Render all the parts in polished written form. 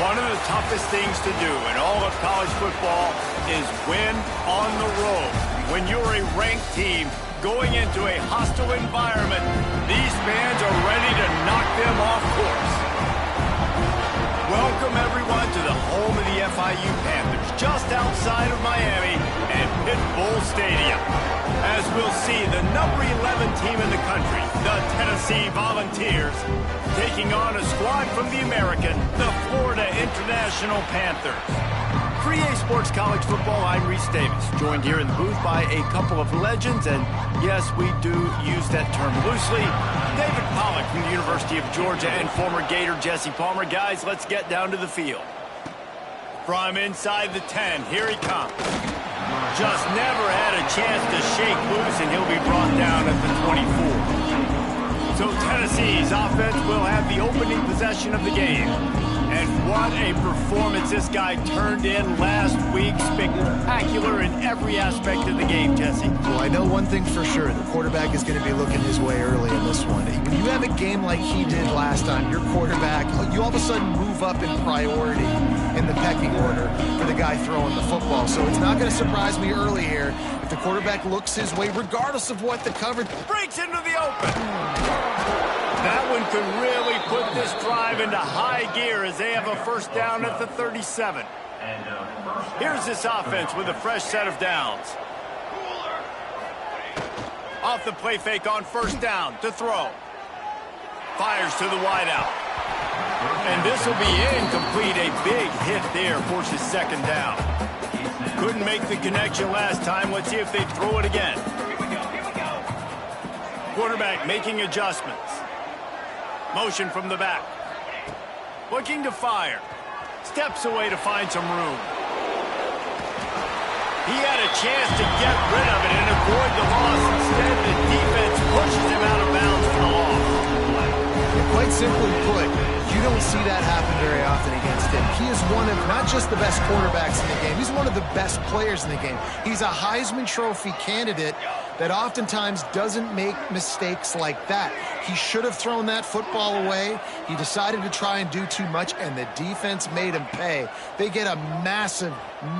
One of the toughest things to do in all of college football is win on the road. When you're a ranked team going into a hostile environment, these fans are ready to knock them off course. Welcome, everyone, to the home of the FIU Panthers, just outside of Miami and Pitt Bull Stadium. As we'll see, the number 11 team in the country, the Tennessee Volunteers, taking on a squad from the American, the Florida International Panthers. For EA Sports College Football, I'm Reese Davis, joined here in the booth by a couple of legends, and yes, we do use that term loosely. David Pollack from the University of Georgia and former Gator Jesse Palmer. Guys, let's get down to the field. From inside the 10, here he comes. Just never had a chance to shake loose, and he'll be brought down at the 24. So Tennessee's offense will have the opening possession of the game. And what a performance this guy turned in last week. Spectacular in every aspect of the game, Jesse. Well, I know one thing for sure. The quarterback is going to be looking his way early in this one. When you have a game like he did last time, your quarterback, you all of a sudden move up in priority in the pecking order for the guy throwing the football. So it's not going to surprise me early here if the quarterback looks his way, regardless of what the coverage breaks into the open. That one could really put this drive into high gear as they have a first down at the 37. Here's this offense with a fresh set of downs. Off the play fake on first down to throw. Fires to the wideout. And this will be incomplete. A big hit there forces second down. Couldn't make the connection last time. Let's see if they throw it again. Quarterback making adjustments. Motion from the back. Looking to fire. Steps away to find some room. He had a chance to get rid of it and avoid the loss. Instead, the defense pushes him out of bounds for the loss. Quite simply put, you don't see that happen very often against him. He is one of not just the best quarterbacks in the game, he's one of the best players in the game. He's a Heisman Trophy candidate that oftentimes doesn't make mistakes like that. He should have thrown that football away. He decided to try and do too much, and the defense made him pay. They get a massive,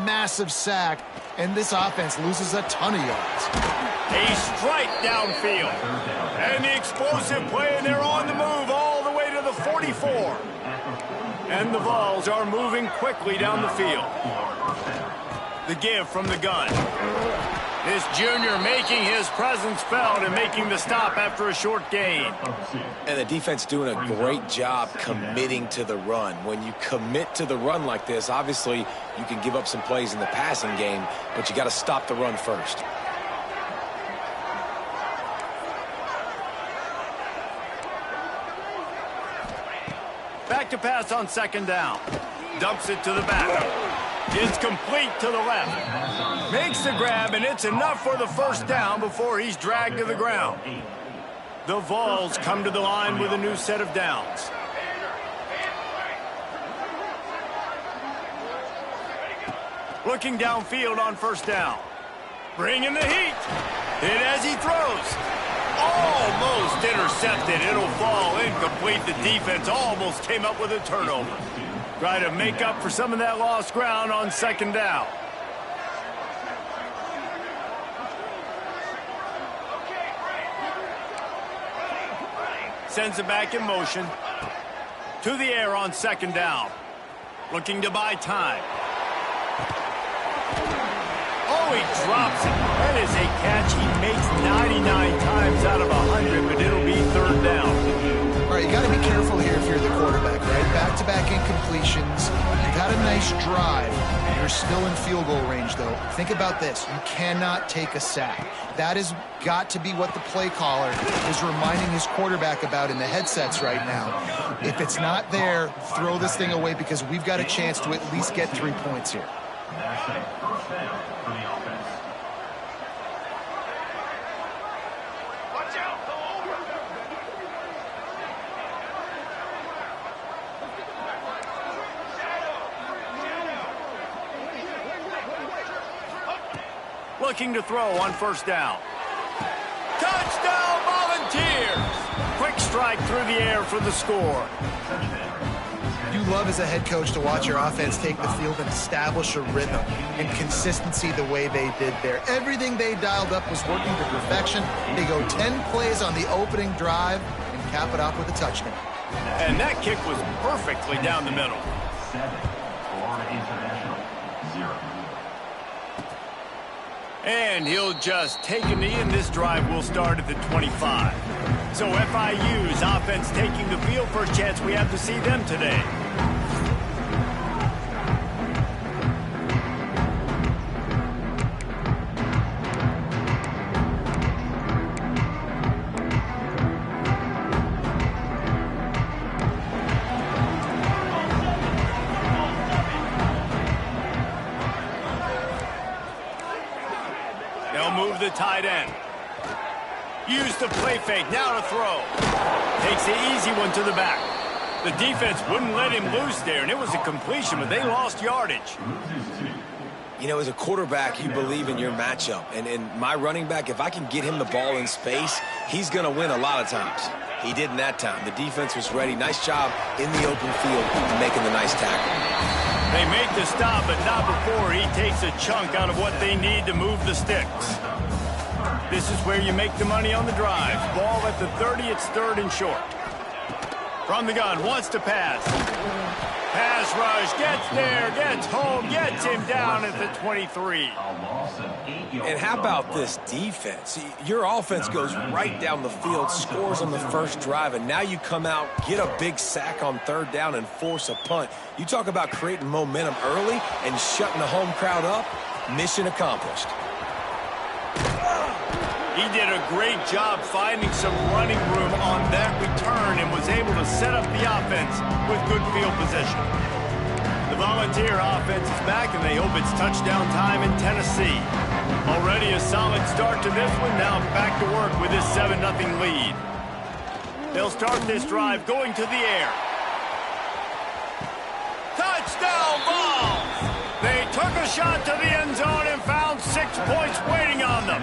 massive sack, and this offense loses a ton of yards. A strike downfield. And the explosive play, and they're on the move all the way to the 44. And the Vols are moving quickly down the field. The give from the gun. This junior making his presence felt and making the stop after a short gain. And the defense doing a great job committing to the run. When you commit to the run like this, obviously you can give up some plays in the passing game, but you got to stop the run first. Back to pass on second down. Dumps it to the back. It's complete to the left. Makes the grab, and it's enough for the first down before he's dragged to the ground. The Vols come to the line with a new set of downs. Looking downfield on first down. Bringing the heat. Hit as he throws. Almost intercepted. It'll fall incomplete. The defense almost came up with a turnover. Try to make up for some of that lost ground on second down. Sends it back in motion. To the air on second down. Looking to buy time. Oh, he drops it. That is a catch he makes 99 times out of 100, but it'll be third down. All right, you got to be careful here if you're the quarterback, right? Back-to-back incompletions. You've had a nice drive. You're still in field goal range, though. Think about this. You cannot take a sack. That has got to be what the play caller is reminding his quarterback about in the headsets right now. If it's not there, throw this thing away because we've got a chance to at least get 3 points here. Looking to throw on first down. Touchdown, Volunteers! Quick strike through the air for the score. You love as a head coach to watch your offense take the field and establish a rhythm and consistency the way they did there. Everything they dialed up was working to perfection. They go 10 plays on the opening drive and cap it off with a touchdown. And that kick was perfectly down the middle. 7, Florida International, 0. And he'll just take a knee, and this drive will start at the 25. So FIU's offense taking the field. First chance we have to see them today. They'll move the tight end. Use the play fake, now to throw. Takes the easy one to the back. The defense wouldn't let him loose there, and it was a completion, but they lost yardage. You know, as a quarterback, you believe in your matchup. And my running back, if I can get him the ball in space, he's going to win a lot of times. He did in that time. The defense was ready. Nice job in the open field making the nice tackle. They make the stop, but not before he takes a chunk out of what they need to move the sticks. This is where you make the money on the drive. Ball at the 30, it's 3rd and short. From the gun, wants to pass. Pass rush, gets there, gets home, gets him down at the 23. And how about this defense? Your offense goes right down the field, scores on the first drive, and now you come out, get a big sack on 3rd down, and force a punt. You talk about creating momentum early and shutting the home crowd up. Mission accomplished. He did a great job finding some running room on that return and was able to set up the offense with good field position. The Volunteer offense is back, and they hope it's touchdown time in Tennessee. Already a solid start to this one. Now back to work with this 7-0 lead. They'll start this drive going to the air. Touchdown, Vols! They took a shot to the end zone and found 6 points waiting on them.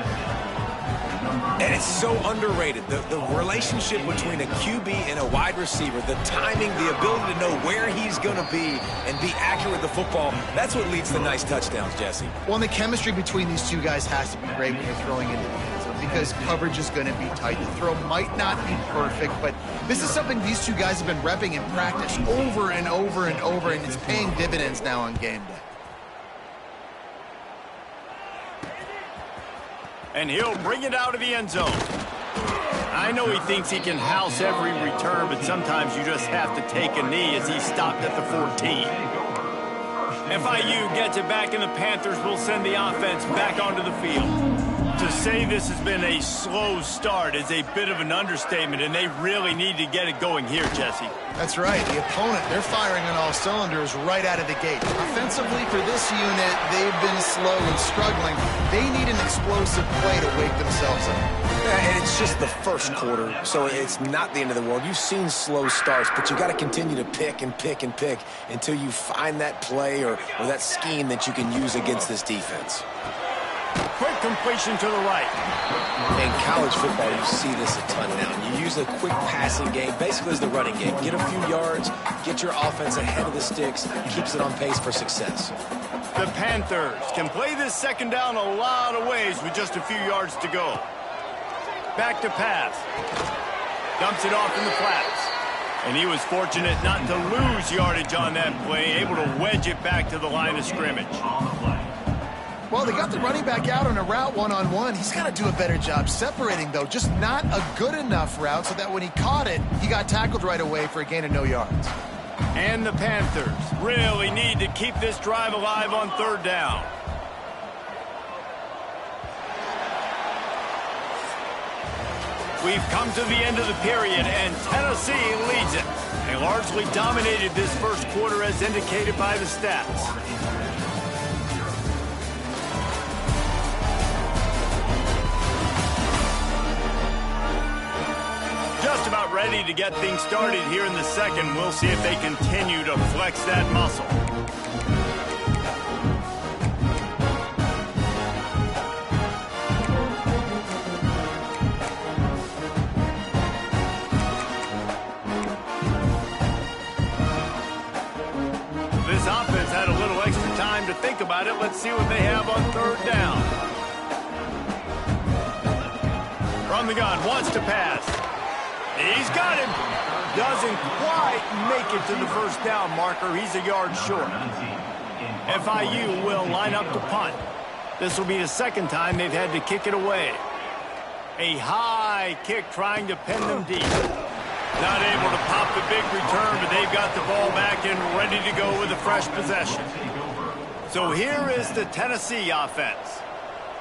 And it's so underrated. The relationship between a QB and a wide receiver, the timing, the ability to know where he's going to be and be accurate with the football, that's what leads to nice touchdowns, Jesse. Well, and the chemistry between these two guys has to be great when you're throwing into the end zone because coverage is going to be tight. The throw might not be perfect, but this is something these two guys have been repping in practice over and over and over, and it's paying dividends now on game day. And he'll bring it out of the end zone. I know he thinks he can house every return, but sometimes you just have to take a knee as he stopped at the 14. FIU gets it back, and the Panthers will send the offense back onto the field. To say this has been a slow start is a bit of an understatement, and they really need to get it going here, Jesse. That's right. The opponent, they're firing on all cylinders right out of the gate. Offensively, for this unit, they've been slow and struggling. They need an explosive play to wake themselves up. Yeah, and it's just the first quarter, so it's not the end of the world. You've seen slow starts, but you got to continue to pick and pick and pick until you find that play or that scheme that you can use against this defense. Quick completion to the right. In college football, you see this a ton now. You use a quick passing game, basically as the running game. Get a few yards, get your offense ahead of the sticks, keeps it on pace for success. The Panthers can play this second down a lot of ways with just a few yards to go. Back to pass. Dumps it off in the flats. And he was fortunate not to lose yardage on that play, able to wedge it back to the line of scrimmage. Well, they got the running back out on a route one-on-one. He's got to do a better job separating, though. Just not a good enough route so that when he caught it, he got tackled right away for a gain of no yards. And the Panthers really need to keep this drive alive on 3rd down. We've come to the end of the period, and Tennessee leads it. They largely dominated this first quarter as indicated by the stats. Just about ready to get things started here in the second. We'll see if they continue to flex that muscle. this offense had a little extra time to think about it. Let's see what they have on third down. From the gun, wants to pass. He's got him. Doesn't quite make it to the first down marker. He's a yard short. FIU will line up to punt. This will be the second time they've had to kick it away. A high kick trying to pin them deep. Not able to pop the big return, but they've got the ball back and ready to go with a fresh possession. So here is the Tennessee offense.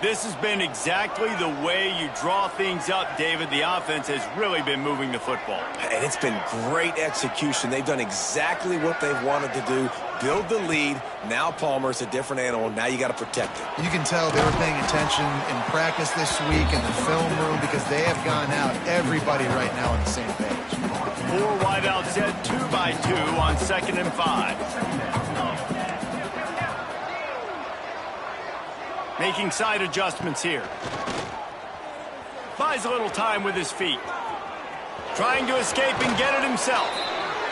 This has been exactly the way you draw things up, David. The offense has really been moving the football. And it's been great execution. They've done exactly what they've wanted to do. Build the lead. Now Palmer's a different animal. Now you got to protect it. You can tell they were paying attention in practice this week in the film room because they have gone out, everybody right now on the same page. 4 wideouts set 2 by 2 on 2nd and 5. Making side adjustments here. Buys a little time with his feet. Trying to escape and get it himself.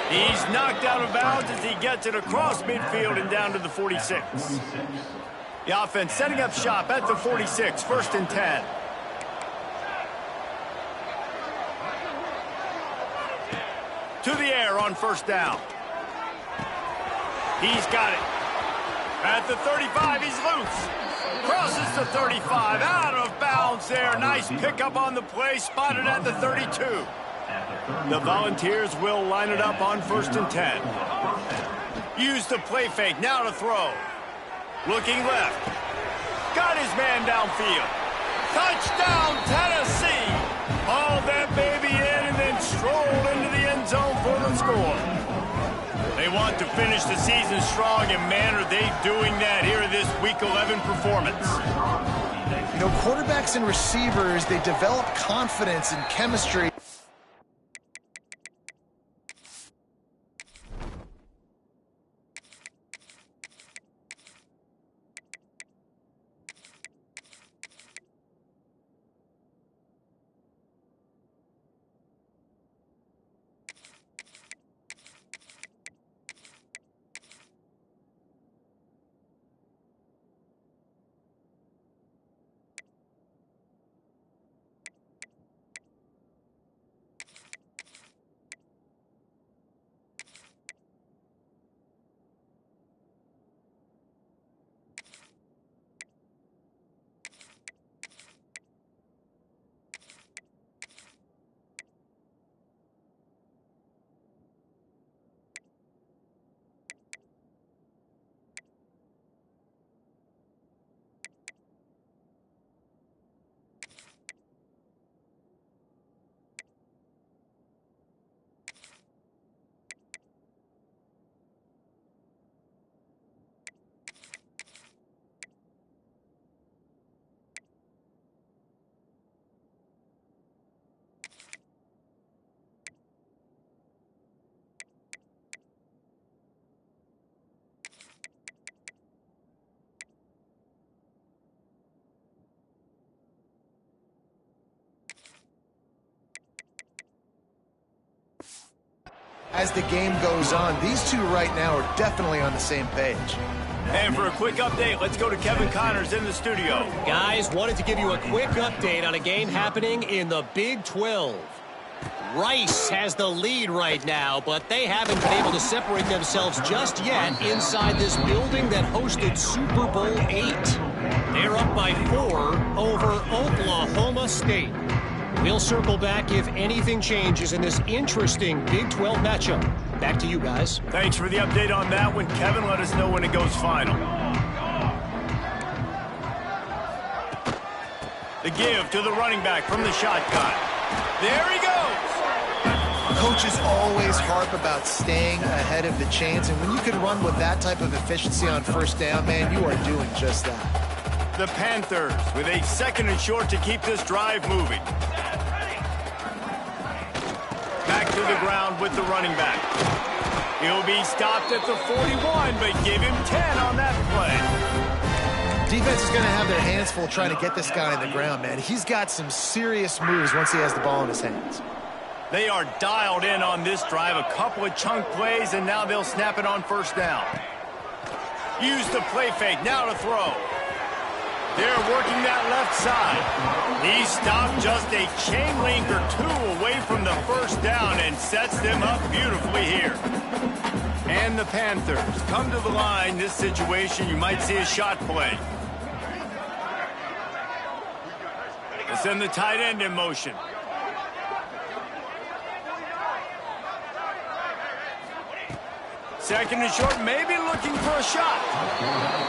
He's knocked out of bounds as he gets it across midfield and down to the 46. The offense setting up shop at the 46, 1st and 10. To the air on 1st down. He's got it. At the 35, he's loose. Crosses the 35, out of bounds there. Nice pickup on the play, spotted at the 32. The Volunteers will line it up on 1st and 10. Use the play fake, now to throw. Looking left. Got his man downfield. Touchdown, Tennessee! Hauled that baby in and then strolled into the end zone for the score. They want to finish the season strong, and man, are they doing that here in this Week 11 performance. You know, quarterbacks and receivers, they develop confidence and chemistry. As the game goes on, these two right now are definitely on the same page. And for a quick update, let's go to Kevin Connors in the studio. Guys, wanted to give you a quick update on a game happening in the Big 12. Rice has the lead right now, but they haven't been able to separate themselves just yet inside this building that hosted Super Bowl 8. They're up by 4 over Oklahoma State. We'll circle back if anything changes in this interesting Big 12 matchup. Back to you guys. Thanks for the update on that one, Kevin. Let us know when it goes final. The give to the running back from the shotgun. There he goes. Coaches always harp about staying ahead of the chains, and when you can run with that type of efficiency on 1st down, man, you are doing just that. The Panthers with a 2nd and short to keep this drive moving. Back to the ground with the running back. He'll be stopped at the 41, but give him 10 on that play. Defense is going to have their hands full trying to get this guy on the ground, man. He's got some serious moves once he has the ball in his hands. They are dialed in on this drive. A couple of chunk plays, and now they'll snap it on 1st down. Use the play fake, now to throw. They're working that left side. He stopped just a chain link or two away from the first down and sets them up beautifully here. And the Panthers come to the line. This situation, you might see a shot play. They send the tight end in motion. Second and short, maybe looking for a shot.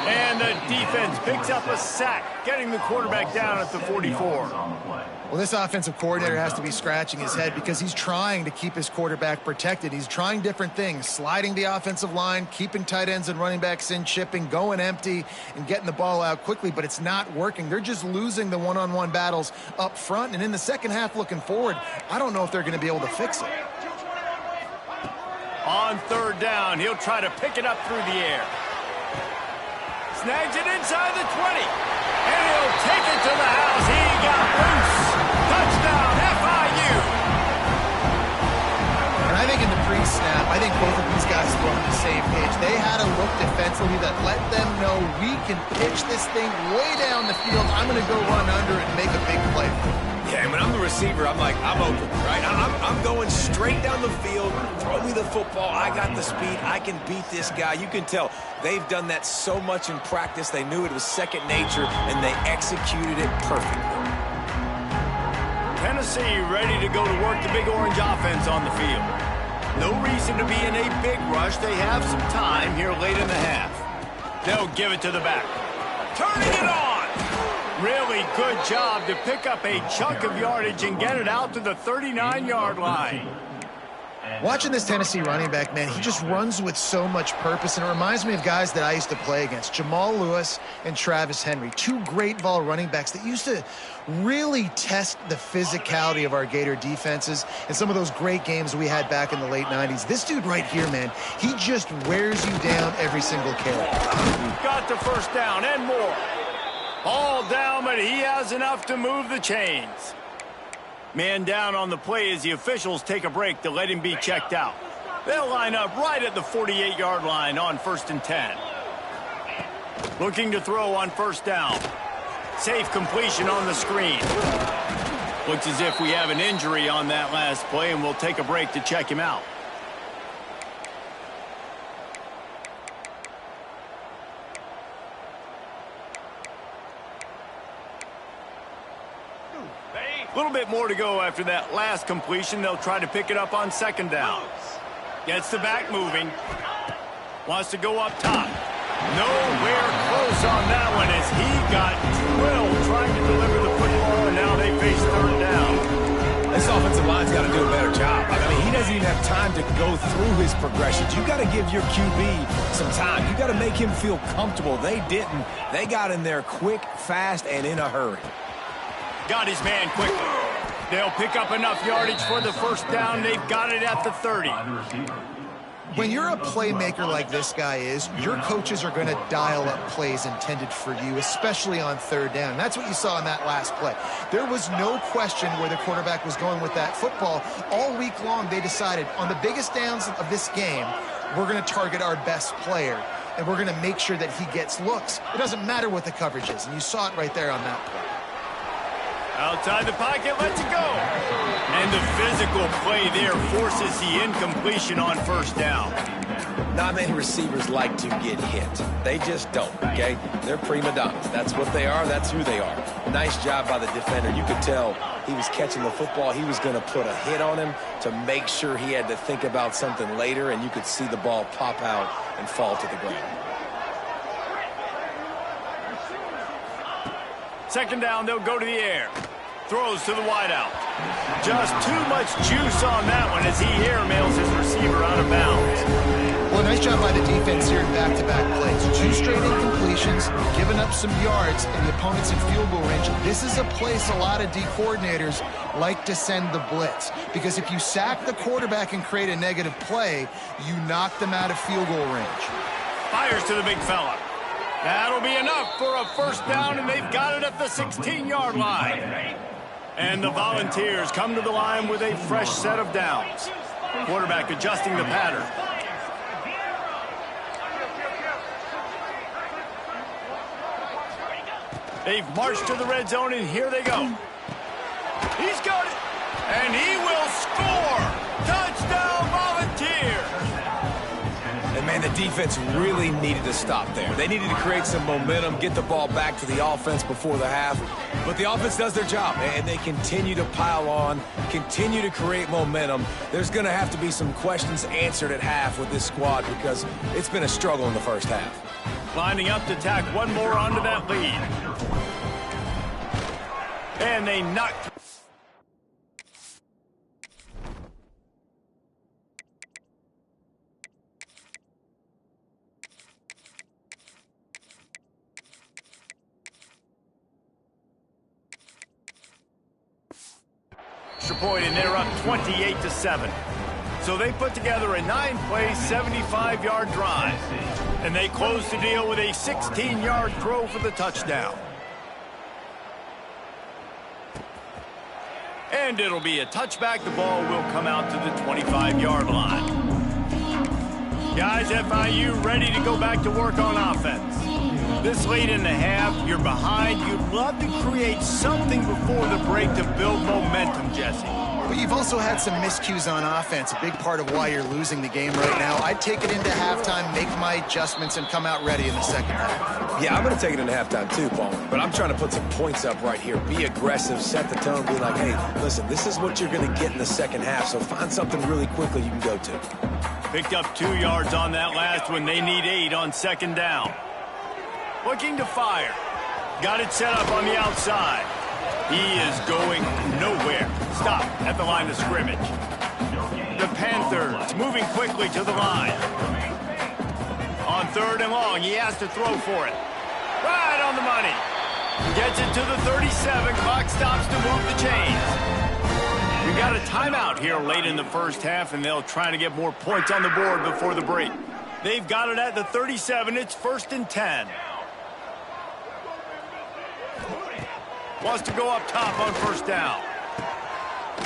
And the defense picks up a sack, getting the quarterback down at the 44. Well, this offensive coordinator has to be scratching his head because he's trying to keep his quarterback protected. He's trying different things, sliding the offensive line, keeping tight ends and running backs in, chipping, going empty, and getting the ball out quickly, but it's not working. They're just losing the one-on-one battles up front, and in the second half looking forward, I don't know if they're going to be able to fix it. On third down, he'll try to pick it up through the air. Snags it inside the 20. And he'll take it to the house. He got loose. Touchdown, FIU. And I think in the pre-snap, I think both of these guys were on the same page. They had a look defensively that let them know we can pitch this thing way down the field. I'm going to go run under and make a big play. Yeah, when I'm the receiver, I'm like, I'm open, right? I'm going straight down the field. Throw me the football. I got the speed. I can beat this guy. You can tell they've done that so much in practice. They knew it was second nature, and they executed it perfectly. Tennessee ready to go to work the Big Orange offense on the field. No reason to be in a big rush. They have some time here late in the half. They'll give it to the back. Turning it on. Really good job to pick up a chunk of yardage and get it out to the 39-yard line. Watching this Tennessee running back, man, he just runs with so much purpose, and it reminds me of guys that I used to play against, Jamal Lewis and Travis Henry, two great Vol running backs that used to really test the physicality of our Gator defenses and some of those great games we had back in the late 90s. This dude right here, man, he just wears you down every single carry. Got the first down and more. All down, but he has enough to move the chains. Man down on the play as the officials take a break to let him be checked out. They'll line up right at the 48-yard line on 1st and 10. Looking to throw on first down. Safe completion on the screen. Looks as if we have an injury on that last play, and we'll take a break to check him out. A little bit more to go after that last completion. They'll try to pick it up on second down. Gets the back moving. Wants to go up top. Nowhere close on that one as he got drilled trying to deliver the football, and now they face third down. This offensive line's got to do a better job. I mean, he doesn't even have time to go through his progressions. You got to give your QB some time. You got to make him feel comfortable. They didn't. They got in there quick, fast, and in a hurry. Got his man quickly. They'll pick up enough yardage for the first down. They've got it at the 30. When you're a playmaker like this guy is, your coaches are going to dial up plays intended for you, especially on third down. And that's what you saw in that last play. There was no question where the quarterback was going with that football. All week long, they decided on the biggest downs of this game, we're going to target our best player, and we're going to make sure that he gets looks. It doesn't matter what the coverage is, and you saw it right there on that play. Outside the pocket, lets it go. And the physical play there forces the incompletion on first down. Not many receivers like to get hit. They just don't, okay? They're prima donnas. That's what they are. That's who they are. Nice job by the defender. You could tell he was catching the football. He was going to put a hit on him to make sure he had to think about something later, and you could see the ball pop out and fall to the ground. Second down, they'll go to the air. Throws to the wideout. Just too much juice on that one as he airmails his receiver out of bounds. Well, nice job by the defense here in back-to-back plays. 2 straight incompletions, giving up some yards, and the opponent's in field goal range. This is a place a lot of D coordinators like to send the blitz, because if you sack the quarterback and create a negative play, you knock them out of field goal range. Fires to the big fella. That'll be enough for a first down, and they've got it at the 16-yard line. And the Volunteers come to the line with a fresh set of downs. Quarterback adjusting the pattern. They've marched to the red zone, and here they go. He's got it, and he will score. Touchdown, Volunteers. And, man, the defense really needed to stop there. They needed to create some momentum, get the ball back to the offense before the half. But the offense does their job, and they continue to pile on, continue to create momentum. There's going to have to be some questions answered at half with this squad because it's been a struggle in the first half. Lining up to tack one more onto that lead. And they knocked. Extra point, and they're up 28-7. So they put together a 9-play, 75-yard drive. And they close the deal with a 16-yard throw for the touchdown. And it'll be a touchback. The ball will come out to the 25-yard line. Guys, FIU ready to go back to work on offense. This late in the half, you're behind. You'd love to create something before the break to build momentum, Jesse. But you've also had some miscues on offense, a big part of why you're losing the game right now. I'd take it into halftime, make my adjustments, and come out ready in the second half. Yeah, I'm going to take it into halftime too, Paul. But I'm trying to put some points up right here. Be aggressive, set the tone, be like, hey, listen, this is what you're going to get in the second half, so find something really quickly you can go to. Picked up 2 yards on that last one. They need 8 on second down. Looking to fire. Got it set up on the outside. He is going nowhere. Stop at the line of scrimmage. The Panthers moving quickly to the line. On 3rd and long, he has to throw for it. Right on the money. Gets it to the 37. Clock stops to move the chains. We got a timeout here late in the first half, and they'll try to get more points on the board before the break. They've got it at the 37. It's 1st and 10. Wants to go up top on first down.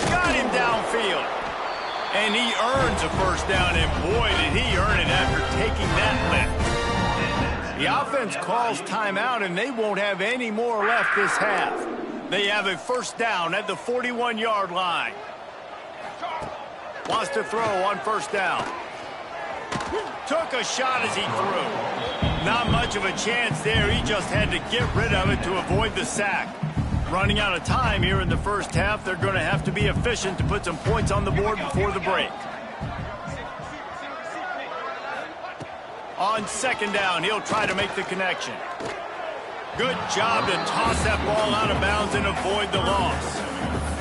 Got him downfield. And he earns a first down, and boy, did he earn it after taking that lift. The offense calls timeout, and they won't have any more left this half. They have a first down at the 41-yard line. Wants to throw on first down. Took a shot as he threw. Not much of a chance there. He just had to get rid of it to avoid the sack. Running out of time here in the first half. They're going to have to be efficient to put some points on the board before the break. On second down, he'll try to make the connection. Good job to toss that ball out of bounds and avoid the loss.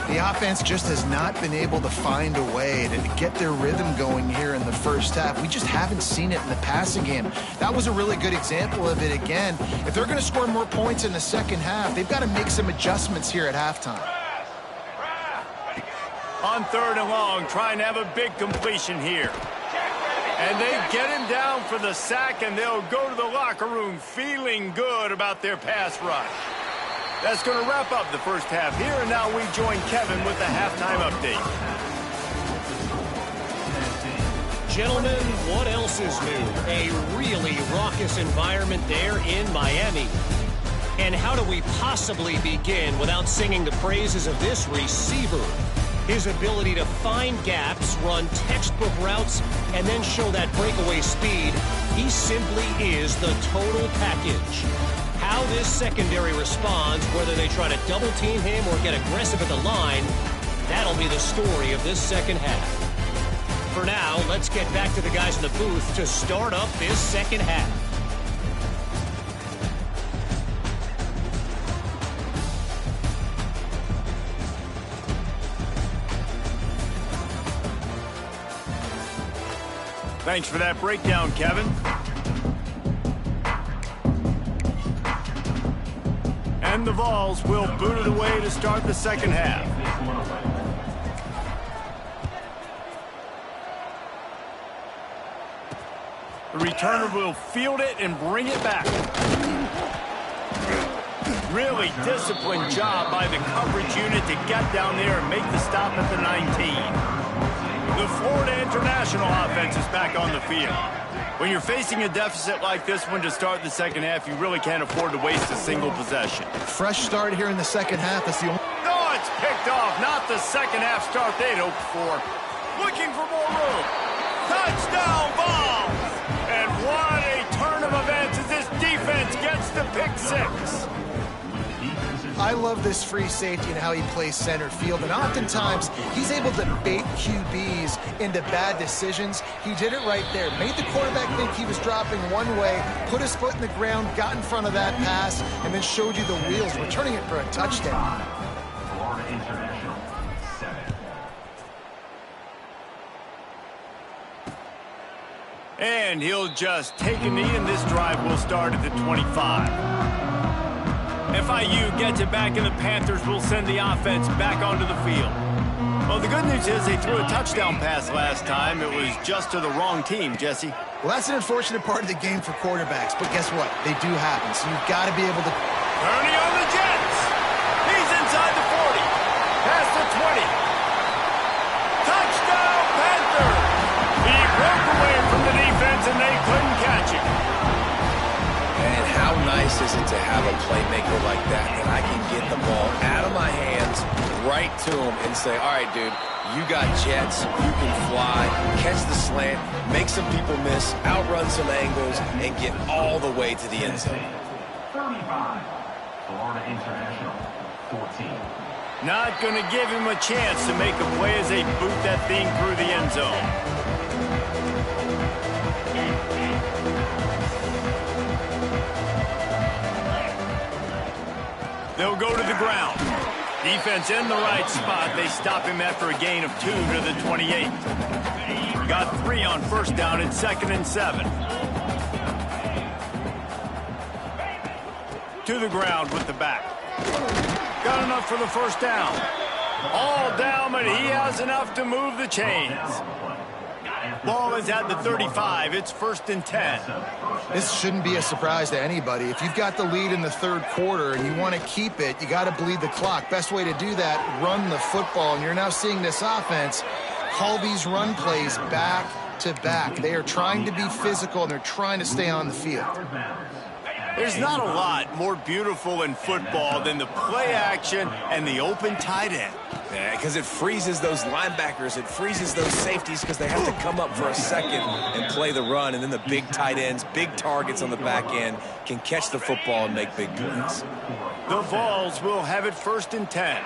The offense just has not been able to find a way to get their rhythm going here in the first half. We just haven't seen it in the passing game. That was a really good example of it again. If they're going to score more points in the second half, they've got to make some adjustments here at halftime. On 3rd and long, trying to have a big completion here. And they get him down for the sack, and they'll go to the locker room feeling good about their pass rush. That's going to wrap up the first half here, and now we join Kevin with the halftime update. Gentlemen, what else is new? A really raucous environment there in Miami. And how do we possibly begin without singing the praises of this receiver? His ability to find gaps, run textbook routes, and then show that breakaway speed. He simply is the total package. How this secondary responds, whether they try to double team him or get aggressive at the line, that'll be the story of this second half. For now, let's get back to the guys in the booth to start up this second half. Thanks for that breakdown, Kevin. And the Vols will boot it away to start the second half. The returner will field it and bring it back. Really disciplined job by the coverage unit to get down there and make the stop at the 19. The Florida International offense is back on the field. When you're facing a deficit like this one to start the second half, you really can't afford to waste a single possession. Fresh start here in the second half. That's the only... No, it's picked off. Not the second half start they'd hoped for. Looking for more room. Touchdown, Vols! And what a turn of events as this defense gets the pick six. I love this free safety and how he plays center field, and oftentimes he's able to bait QBs into bad decisions. He did it right there. Made the quarterback think he was dropping one way, put his foot in the ground, got in front of that pass, and then showed you the wheels, returning it for a touchdown. Florida International, 7. And he'll just take a knee, and this drive will start at the 25. FIU gets it back, and the Panthers will send the offense back onto the field. Well, the good news is they threw a touchdown pass last time. It was just to the wrong team, Jesse. Well, that's an unfortunate part of the game for quarterbacks, but guess what? They do happen, so you've got to be able to... Ernie on the Jets. He's inside the 40. Past the 20. Touchdown, Panthers! He broke away from the defense, and they couldn't catch him. And how nice is it to have a playmaker like that I can get the ball out of my hands, right to him, and say, all right, dude, you got jets, you can fly, catch the slant, make some people miss, outrun some angles, and get all the way to the end zone. 35. Florida International, 14. Not going to give him a chance to make a play as they boot that thing through the end zone. They'll go to the ground. Defense in the right spot. They stop him after a gain of 2 to the 28. Got 3 on first down at 2nd and 7. To the ground with the back. Got enough for the first down. All down, but he has enough to move the chains. Ball is at the 35. It's 1st and 10. This shouldn't be a surprise to anybody. If you've got the lead in the third quarter and you want to keep it, you got to bleed the clock. Best way to do that, run the football. And you're now seeing this offense call these run plays back to back. They are trying to be physical, and they're trying to stay on the field. There's not a lot more beautiful in football than the play action and the open tight end. Yeah, because it freezes those linebackers. It freezes those safeties because they have to come up for a second and play the run. And then the big tight ends, big targets on the back end can catch the football and make big plays. The Vols will have it 1st and 10.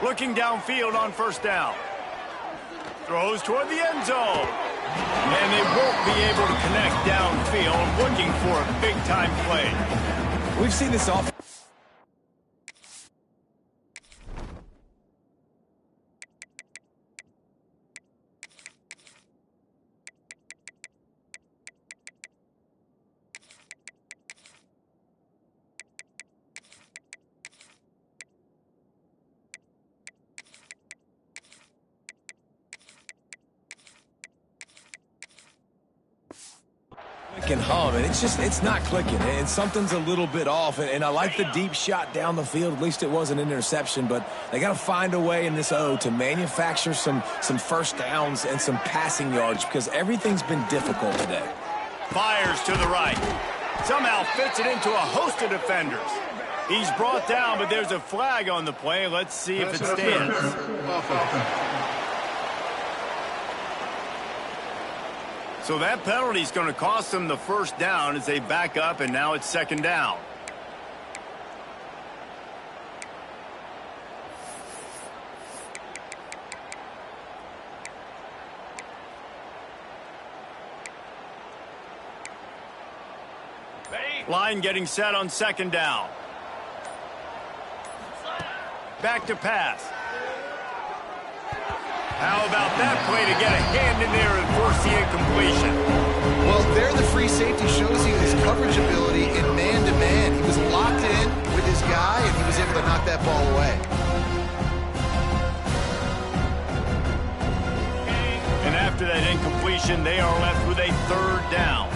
Looking downfield on first down. Throws toward the end zone. And they won't be able to connect downfield, looking for a big-time play. We've seen this offense. Can hum, and it's not clicking, and something's a little bit off, and I like the deep shot down the field. At least it wasn't an interception, but they got to find a way in this to manufacture some first downs and some passing yards, because everything's been difficult today. Fires to the right. Somehow fits it into a host of defenders. He's brought down, but there's a flag on the play. Let's see if it stands. So that penalty is going to cost them the first down as they back up, and now it's 2nd down. Line getting set on 2nd down. Back to pass. How about that play to get a hand in there and force the incompletion? Well, there the free safety shows you his coverage ability in man-to-man. He was locked in with his guy, and he was able to knock that ball away. And after that incompletion, they are left with a 3rd down.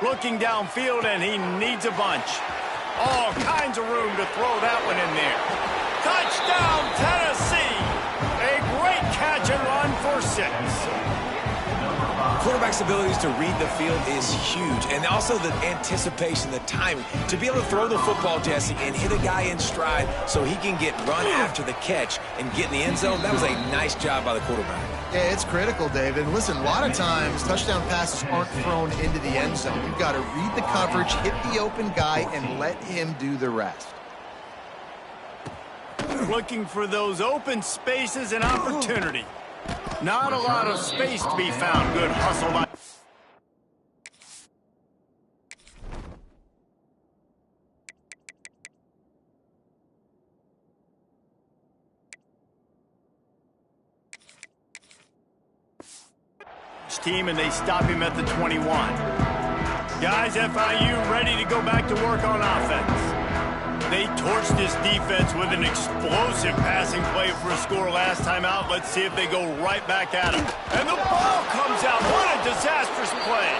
Looking downfield, and he needs a bunch. All kinds of room to throw that one in there. Touchdown, Tennessee! A great catch and run for 6. Quarterback's abilities to read the field is huge, and also the anticipation, the timing. To be able to throw the football, Jesse, and hit a guy in stride so he can get run after the catch and get in the end zone, that was a nice job by the quarterback. Yeah, it's critical, David. Listen, a lot of times touchdown passes aren't thrown into the end zone. You've got to read the coverage, hit the open guy, and let him do the rest. Looking for those open spaces and opportunity. Not a lot of space to be found. Good hustle by... team, and they stop him at the 21. Guys, FIU ready to go back to work on offense. They torched this defense with an explosive passing play for a score last time out. Let's see if they go right back at him. And the ball comes out. What a disastrous play.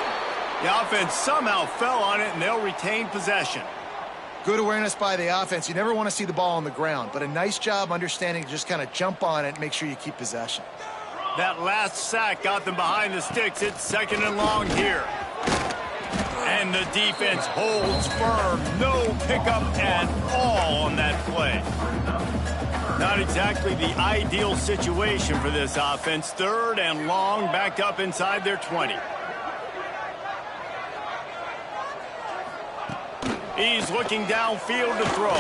The offense somehow fell on it, and they'll retain possession. Good awareness by the offense. You never want to see the ball on the ground, but a nice job understanding to just kind of jump on it and make sure you keep possession. That last sack got them behind the sticks. It's 2nd and long here. And the defense holds firm. No pickup at all on that play. Not exactly the ideal situation for this offense. 3rd and long, backed up inside their 20. He's looking downfield to throw.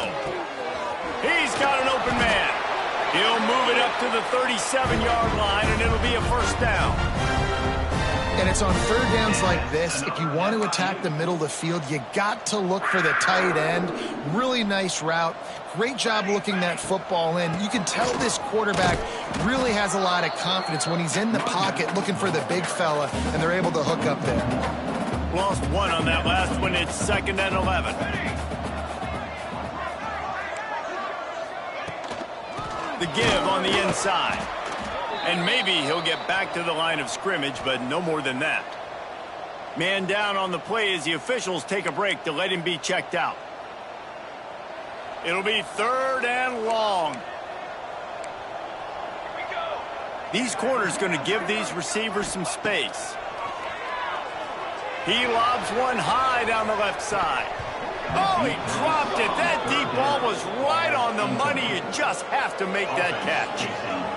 He's got an open man. He'll move it up to the 37-yard line, and it'll be a 1st down. And it's on 3rd downs like this. If you want to attack the middle of the field, you got to look for the tight end. Really nice route. Great job looking that football in. You can tell this quarterback really has a lot of confidence when he's in the pocket looking for the big fella, and they're able to hook up there. Lost 1 on that last one. It's 2nd and 11. The give on the inside. And maybe he'll get back to the line of scrimmage, but no more than that. Man down on the play as the officials take a break to let him be checked out. It'll be 3rd and long. These corners going to give these receivers some space. He lobs one high down the left side. Oh, he dropped it. That deep ball was right on the money. You just have to make that catch.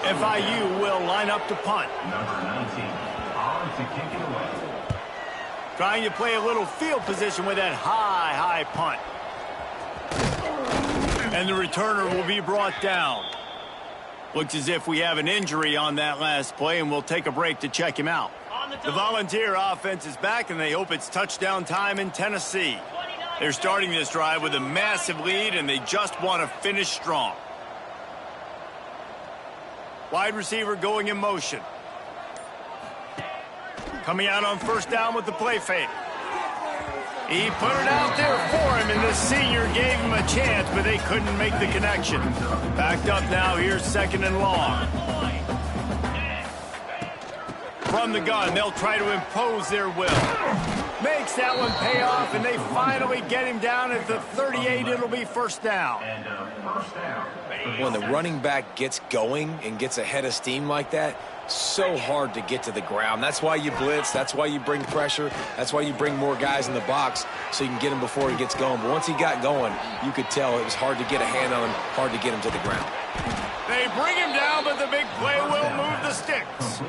FIU will line up to punt. Number 19, on to kick it away. Trying to play a little field position with that high punt. And the returner will be brought down. Looks as if we have an injury on that last play, and we'll take a break to check him out. The Volunteer offense is back, and they hope it's touchdown time in Tennessee. They're starting this drive with a massive lead, and they just want to finish strong. Wide receiver going in motion. Coming out on 1st down with the play fake. He put it out there for him, and the senior gave him a chance, but they couldn't make the connection. Backed up now, here's 2nd and long. From the gun, they'll try to impose their will. Makes that one pay off, and they finally get him down at the 38. It'll be 1st down. And 1st down. When the running back gets going and gets ahead of steam like that, so hard to get to the ground. That's why you blitz. That's why you bring pressure. That's why you bring more guys in the box so you can get him before he gets going. But once he got going, you could tell it was hard to get a hand on him, hard to get him to the ground. They bring him down, but the big play will move the sticks.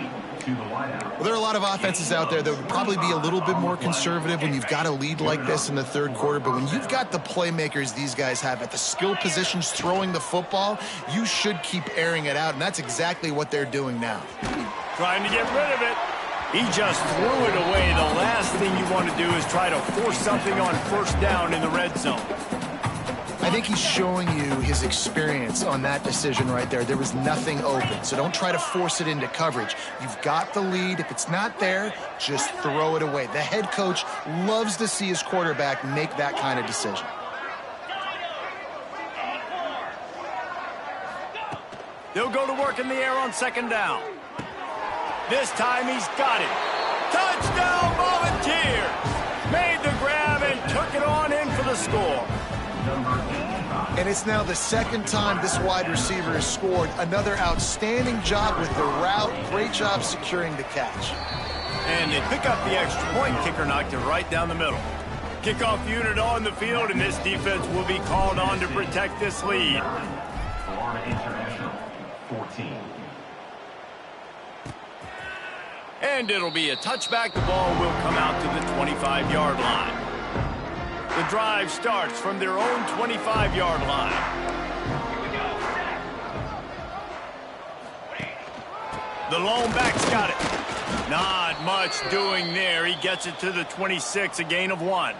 Well, there are a lot of offenses out there that would probably be a little bit more conservative when you've got a lead like this in the 3rd quarter. But when you've got the playmakers these guys have at the skill positions throwing the football, you should keep airing it out. And that's exactly what they're doing now. Trying to get rid of it. He just threw it away. The last thing you want to do is try to force something on 1st down in the red zone. I think he's showing you his experience on that decision right there. There was nothing open, so don't try to force it into coverage. You've got the lead. If it's not there, just throw it away. The head coach loves to see his quarterback make that kind of decision. They'll go to work in the air on 2nd down. This time he's got it. Touchdown, Volunteers! Made the score. And it's now the second time this wide receiver has scored. Another outstanding job with the route. Great job securing the catch. And they pick up the extra point. Kicker knocked it right down the middle. Kickoff unit on the field, and this defense will be called on to protect this lead. Florida International, 14. And it'll be a touchback. The ball will come out to the 25-yard line. The drive starts from their own 25-yard line. The lone back's got it. Not much doing there. He gets it to the 26, a gain of 1.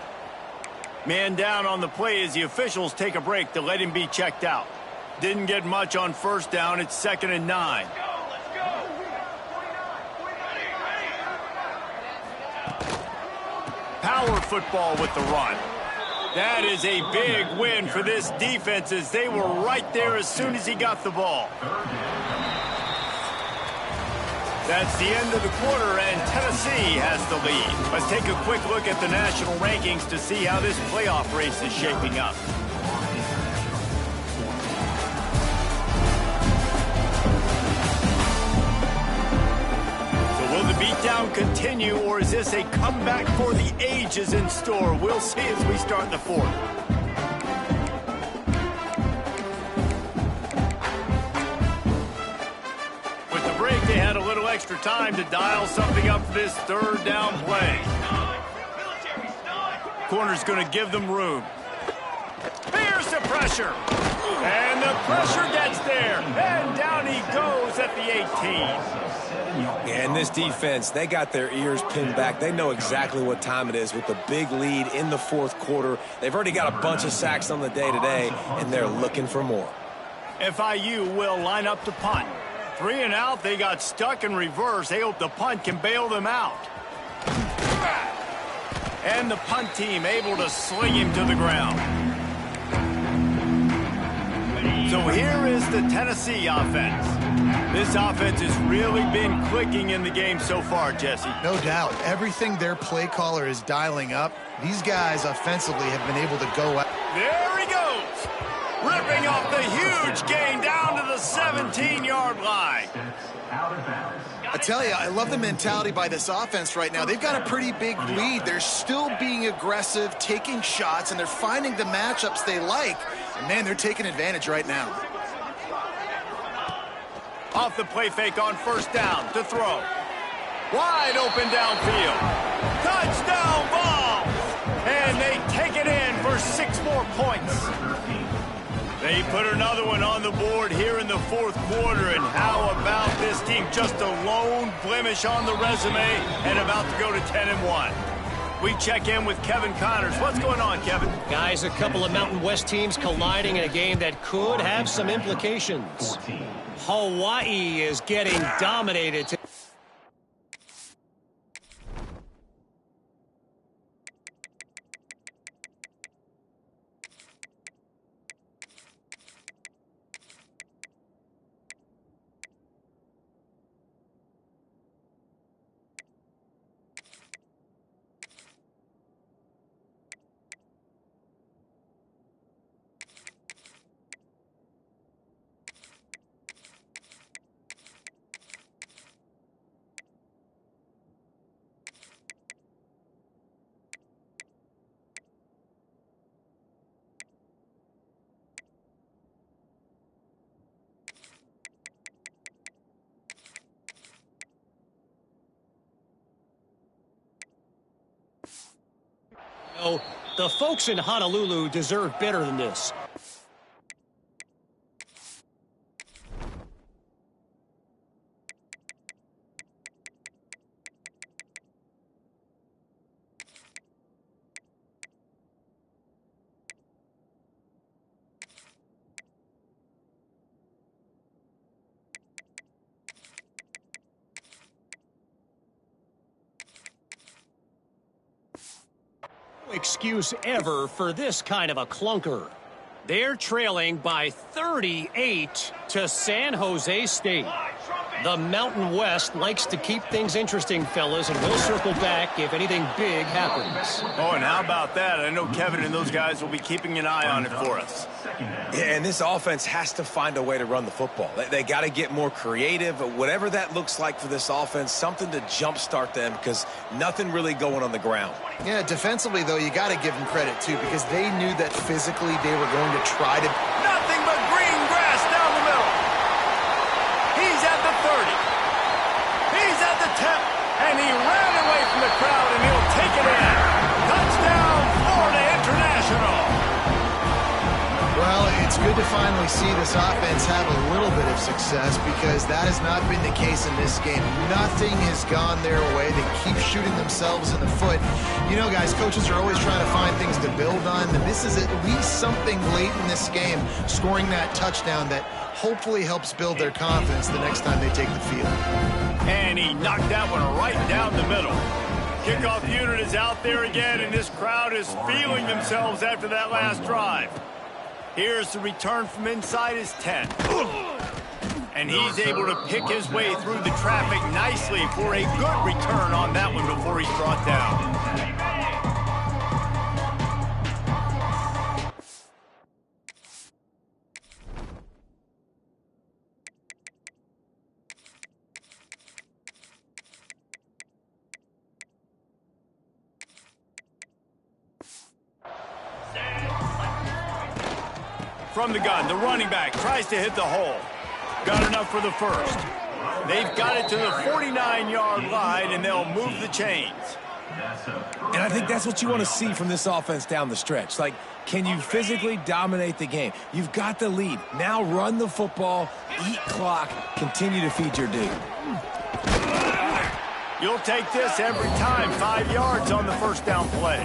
Man down on the play as the officials take a break to let him be checked out. Didn't get much on first down. It's 2nd and 9. Power football with the run. That is a big win for this defense as they were right there as soon as he got the ball. That's the end of the quarter, and Tennessee has the lead. Let's take a quick look at the national rankings to see how this playoff race is shaping up. So will the beatdown continue, or is this a comeback for the ages in store? We'll see as we start the fourth. They had a little extra time to dial something up for this third down play. Corner's going to give them room. Here's the pressure. And the pressure gets there. And down he goes at the 18. And this defense, they got their ears pinned back. They know exactly what time it is with the big lead in the fourth quarter. They've already got a bunch of sacks on the day today, and they're looking for more. FIU will line up to punt. 3 and out, they got stuck in reverse. They hope the punt can bail them out. And the punt team able to sling him to the ground. So here is the Tennessee offense. This offense has really been clicking in the game so far, Jesse. No doubt. Everything their play caller is dialing up, these guys offensively have been able to go out. There he goes. Ripping off the huge gain down to the 17-yard line. I tell you, I love the mentality by this offense right now. They've got a pretty big lead. They're still being aggressive, taking shots, and they're finding the matchups they like. And, man, they're taking advantage right now. Off the play fake on first down to throw. Wide open downfield. Touchdown ball! And they take it in for 6 more points. They put another one on the board here in the fourth quarter, and how about this team? Just a lone blemish on the resume and about to go to 10-1. We check in with Kevin Connors. What's going on, Kevin? Guys, a couple of Mountain West teams colliding in a game that could have some implications. Hawaii is getting dominated. The folks in Honolulu deserve better than this. Excuse ever for this kind of a clunker. They're trailing by 38 to San Jose State. The Mountain West likes to keep things interesting, fellas, and we'll circle back if anything big happens. Oh, and how about that? I know Kevin and those guys will be keeping an eye on it for us. Yeah, and this offense has to find a way to run the football. They got to get more creative, whatever that looks like for this offense, something to jumpstart them because nothing really going on the ground. Yeah, defensively, though, you got to give them credit, too, because they knew that physically they were going to try to... Nothing but green grass down the middle. He's at the 30. He's at the 10. And he ran away from the crowd, and he'll take it in. Touchdown, Florida International. Well, it's good to finally see this offense have a little bit of success because that has not been the case in this game. Nothing has gone their way. They keep shooting themselves in the foot. You know, guys, coaches are always trying to find things to build on, and this is at least something late in this game, scoring that touchdown that hopefully helps build their confidence the next time they take the field. And he knocked that one right down the middle. Kickoff unit is out there again, and this crowd is feeling themselves after that last drive. Here's the return from inside his 10. And he's able to pick his way through the traffic nicely for a good return on that one before he's brought down. From the gun, the running back tries to hit the hole. Got enough for the first. They've got it to the 49-yard line, and they'll move the chains. And I think that's what you want to see from this offense down the stretch. Like, can you physically dominate the game? You've got the lead. Now run the football, eat clock, continue to feed your dude. You'll take this every time. 5 yards on the first down play.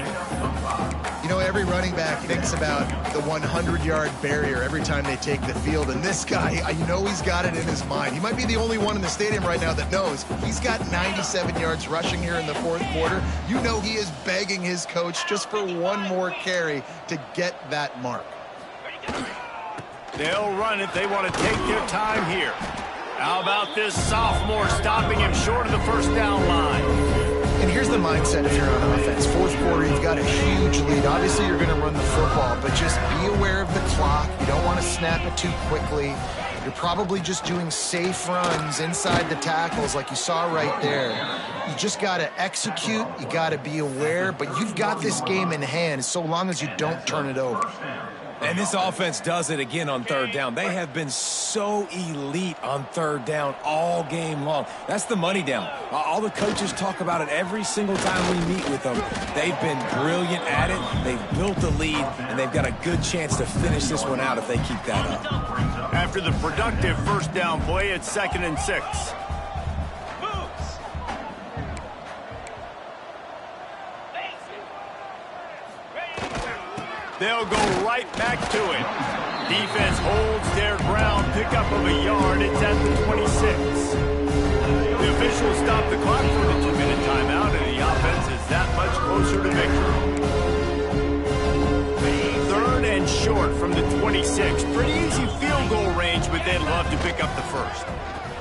You know, every running back thinks about the 100-yard barrier every time they take the field. And this guy, you know he's got it in his mind. He might be the only one in the stadium right now that knows he's got 97 yards rushing here in the fourth quarter. You know he is begging his coach just for one more carry to get that mark. They'll run it. They want to take their time here. How about this sophomore stopping him short of the first down line? And here's the mindset if you're on offense. Fourth quarter, you've got a huge lead. Obviously, you're going to run the football, but just be aware of the clock. You don't want to snap it too quickly. You're probably just doing safe runs inside the tackles like you saw right there. You just got to execute. You got to be aware, but you've got this game in hand so long as you don't turn it over. And this offense does it again on third down. They have been so elite on third down all game long. That's the money down. All the coaches talk about it every single time we meet with them. They've been brilliant at it. They've built the lead, and they've got a good chance to finish this one out if they keep that up. After the productive first down play, it's 2nd and 6. They'll go right back to it. Defense holds their ground, pickup of a yard. It's at the 26. The officials stop the clock for the 2-minute timeout, and the offense is that much closer to victory. 3rd and short from the 26. Pretty easy field goal range, but they'd love to pick up the first.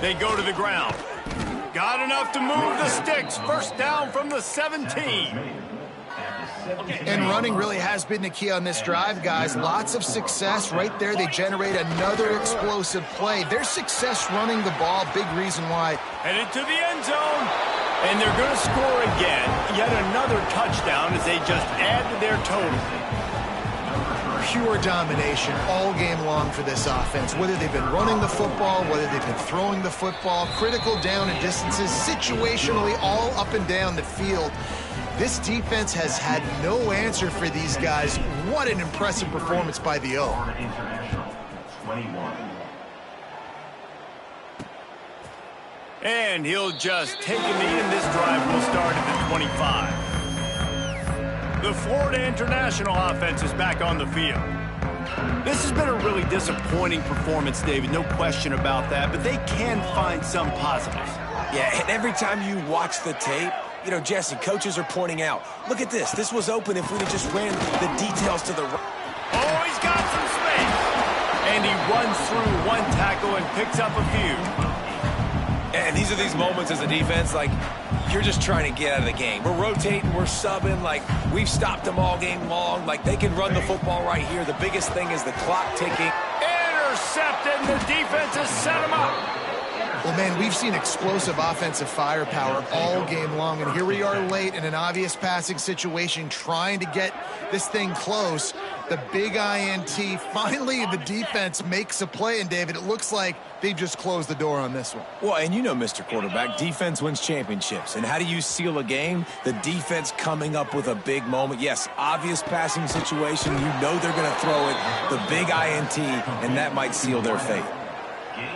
They go to the ground. Got enough to move the sticks. First down from the 17. And running really has been the key on this drive, guys. Lots of success right there. They generate another explosive play. Their success running the ball, big reason why. Headed to the end zone. And they're going to score again. Yet another touchdown as they just add to their total. Pure domination all game long for this offense. Whether they've been running the football, whether they've been throwing the football, critical down and distances, situationally all up and down the field. This defense has had no answer for these guys. What an impressive performance by the O. And he'll just take a knee, and this drive will start at the 25. The Florida International offense is back on the field. This has been a really disappointing performance, David, no question about that, but they can find some positives. Yeah, and every time you watch the tape, you know, Jesse, coaches are pointing out, look at this. This was open if we'd have just ran the details to the right. Oh, he's got some space. And he runs through one tackle and picks up a few. And these are these moments as a defense, like, you're just trying to get out of the game. We're rotating, we're subbing, like, we've stopped them all game long. Like, they can run the football right here. The biggest thing is the clock ticking. Intercepted, and the defense has set him up. Well, man, we've seen explosive offensive firepower all game long, and here we are late in an obvious passing situation trying to get this thing close. The big INT, finally the defense makes a play, and David, it looks like they just closed the door on this one. Well, and you know, Mr. Quarterback, defense wins championships. And how do you seal a game? The defense coming up with a big moment. Yes, obvious passing situation. You know they're going to throw it. The big INT, and that might seal their fate.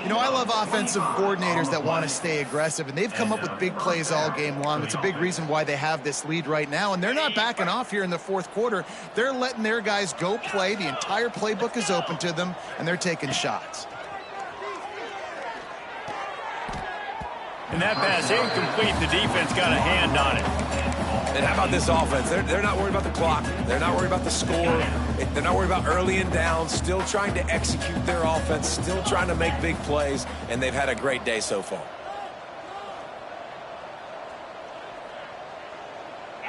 You know, I love offensive coordinators that want to stay aggressive, and they've come up with big plays all game long. It's a big reason why they have this lead right now, and they're not backing off here in the fourth quarter. They're letting their guys go play. The entire playbook is open to them, and they're taking shots. And that pass incomplete. The defense got a hand on it. And how about this offense? They're not worried about the clock. They're not worried about the score. They're not worried about early and down. Still trying to execute their offense. Still trying to make big plays. And they've had a great day so far.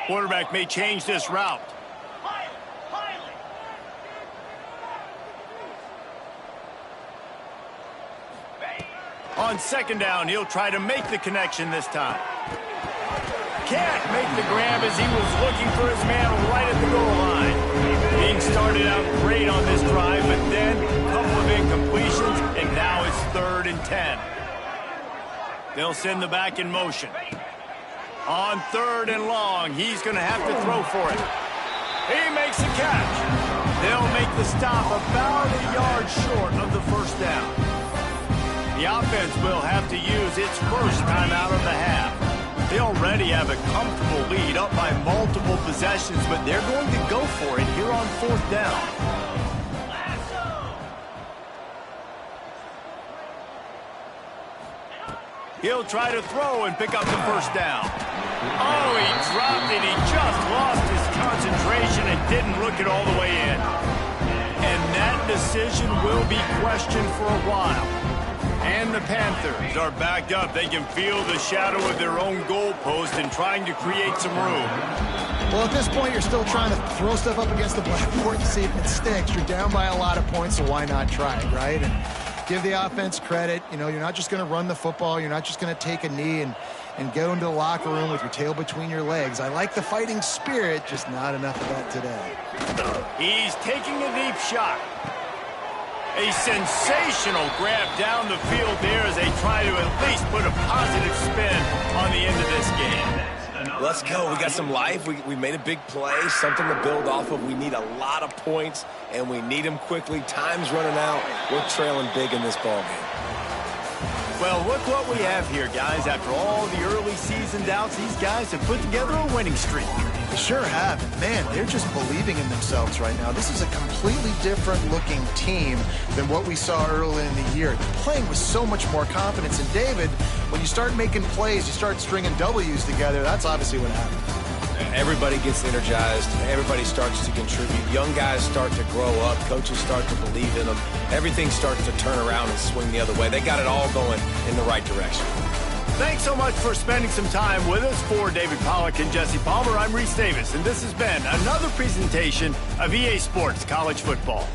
Quarterback may change this route. On second down, he'll try to make the connection this time. Can't make the grab as he was looking for his man right at the goal line. Being started out great on this drive, but then a couple of incompletions, and now it's 3rd and 10. They'll send the back in motion. On 3rd and long, he's going to have to throw for it. He makes the catch. They'll make the stop about a yard short of the first down. The offense will have to use its first timeout of the half. They already have a comfortable lead up by multiple possessions, but they're going to go for it here on 4th down. He'll try to throw and pick up the first down. Oh, he dropped it. He just lost his concentration and didn't look it all the way in. And that decision will be questioned for a while. And the Panthers are backed up. They can feel the shadow of their own goalpost and trying to create some room. Well, at this point, you're still trying to throw stuff up against the blackboard and see if it sticks. You're down by a lot of points, so why not try it, right? And give the offense credit. You know, you're not just going to run the football. You're not just going to take a knee and go into the locker room with your tail between your legs. I like the fighting spirit, just not enough of that today. He's taking a deep shot. A sensational grab down the field there as they try to at least put a positive spin on the end of this game. Let's go. We got some life. We made a big play, something to build off of. We need a lot of points, and we need them quickly. Time's running out. We're trailing big in this ballgame. Well, look what we have here, guys. After all the early season doubts, these guys have put together a winning streak. They sure have. Man, they're just believing in themselves right now. This is a completely different looking team than what we saw early in the year. They're playing with so much more confidence. And David, when you start making plays, you start stringing W's together, that's obviously what happens. Everybody gets energized. Everybody starts to contribute. Young guys start to grow up. Coaches start to believe in them. Everything starts to turn around and swing the other way. They got it all going in the right direction. Thanks so much for spending some time with us. For David Pollack and Jesse Palmer, I'm Reese Davis, and this has been another presentation of EA Sports College Football.